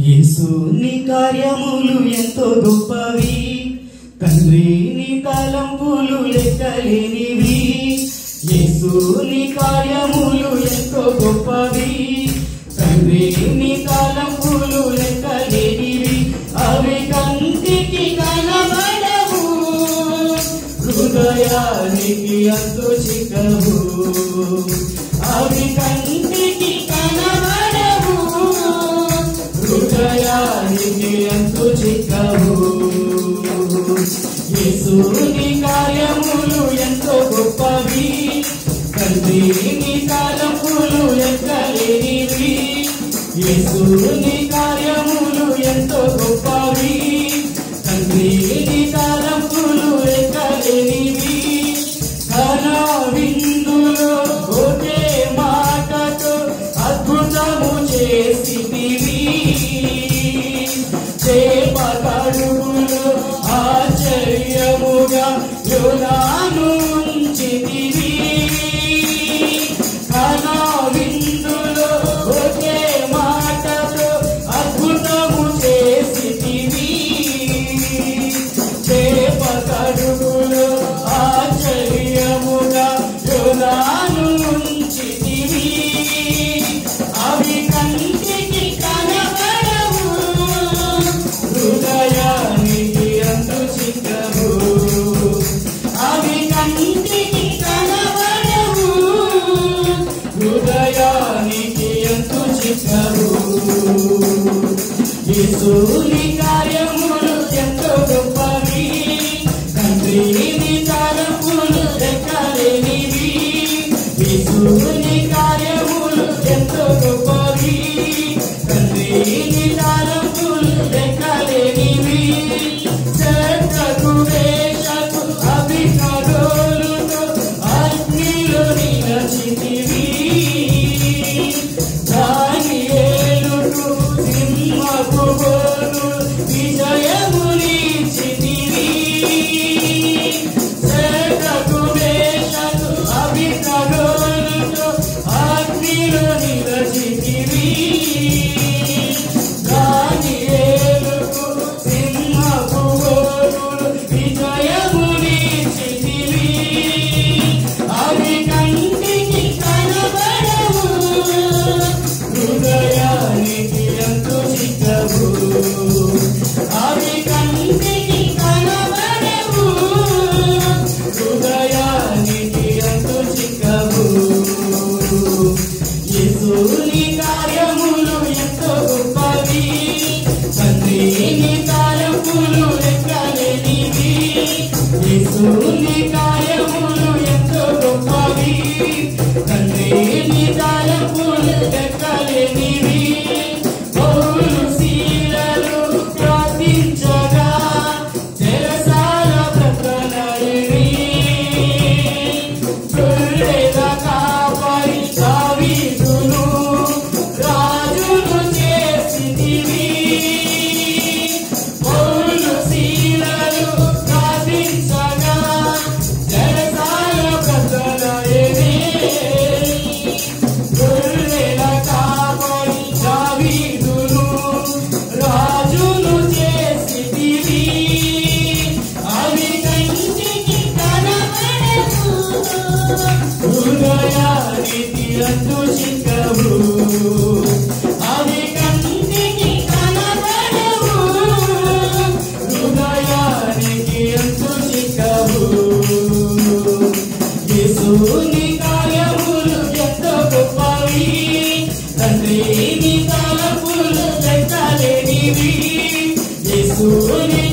యేసు నీ కార్యములు ఎంతో గొప్పవి, తండ్రి నీ తలంపులు లెక్కలేనివి. యేసు నీ కార్యములు ఎంతో గొప్పవి, తండ్రి నీ తలంపులు లెక్కలేనివి. అవి కంటికి కనబడవు, హృదయానికి అంతు చిక్కవు. అవి కంటికి కనబడవు, హృదయానికి అంతు చిక్కవు. యేసు నీ కార్యములు ఎంతో గొప్పవి, తండ్రి నీ తలంపులు లెక్కలేనివి. యేసు నీ కార్యములు ఎంతో గొప్పవి, తండ్రి నీ తలంపులు లెక్కలేనివి. కనా విందులో ఒకే మాటతో అద్భుతము చేసితివి, చేప కడుపులో ఆశ్చర్యముగా యోనాను ఉంచితివి. కనా విందులో ఒకే మాటతో అద్భుతము చేసితివి, చేప కడుపులో ఆశ్చర్యముగా యోనాను ఉంచితివి. అవి కంటికి కనబడవు, హృదయానికి అంతు చిక్కవు. అవి కంటికి కనబడవు, హృదయానికి అంతు చిక్కవు. యేసు నీ కార్యములు ఎంతో గొప్పవి, తండ్రి నీ తలంపులు లెక్కలేనివి. యేసు నీ కార్యములు ఎంతో గొప్పవి, తండ్రి నీ తలంపులు లెక్కలేనివి. చెట్లకు వేషకు అభిషేకములతో అగ్నిలో నిలిచితివి. దానియేలుకు సింహపు బోను విజయమునిచ్చితివి. చెట్లకు వేషకు అభిషేకములతో అగ్నిలో నిలిచితివి. దానియేలుకు సింహపు బోను విజయమునిచ్చితివి. అవి కంటికి కనబడవు, హృదయానికి అంతు చిక్కవు. అవి కంటికి కనబడవు, హృదయానికి అంతు చిక్కవు. యేసు నీ కార్యములు ఎంతో గొప్పవి, తండ్రి నీ తలంపులు లెక్కలేనివి. యేసు నీ కార్యములు ఎంతో గొప్పవి, తండ్రి నీ తలంపులు లెక్కలేనివి. పౌలు శీలలు ప్రార్థించగా చెరసాల బ్రతకనడివి. గొర్రెల కాపరి దావీదును రాజును చేసితివి. పౌలు శీలలు ప్రార్థించగా చెరసాల బ్రతకనడివి. గొర్రెల కాపరి దావీదును రాజును చేసితివి. అవి కంటికి కనబడవు, హృదయానికి అంతు చిక్కవు. అవి కంటికి కనబడవు, హృదయానికి అంతు చిక్కవు. యేసు నీ కార్యములు ఎంతో గొప్పవి, తండ్రి నీ తలంపులు లెక్కలేనివి. యేసు నీ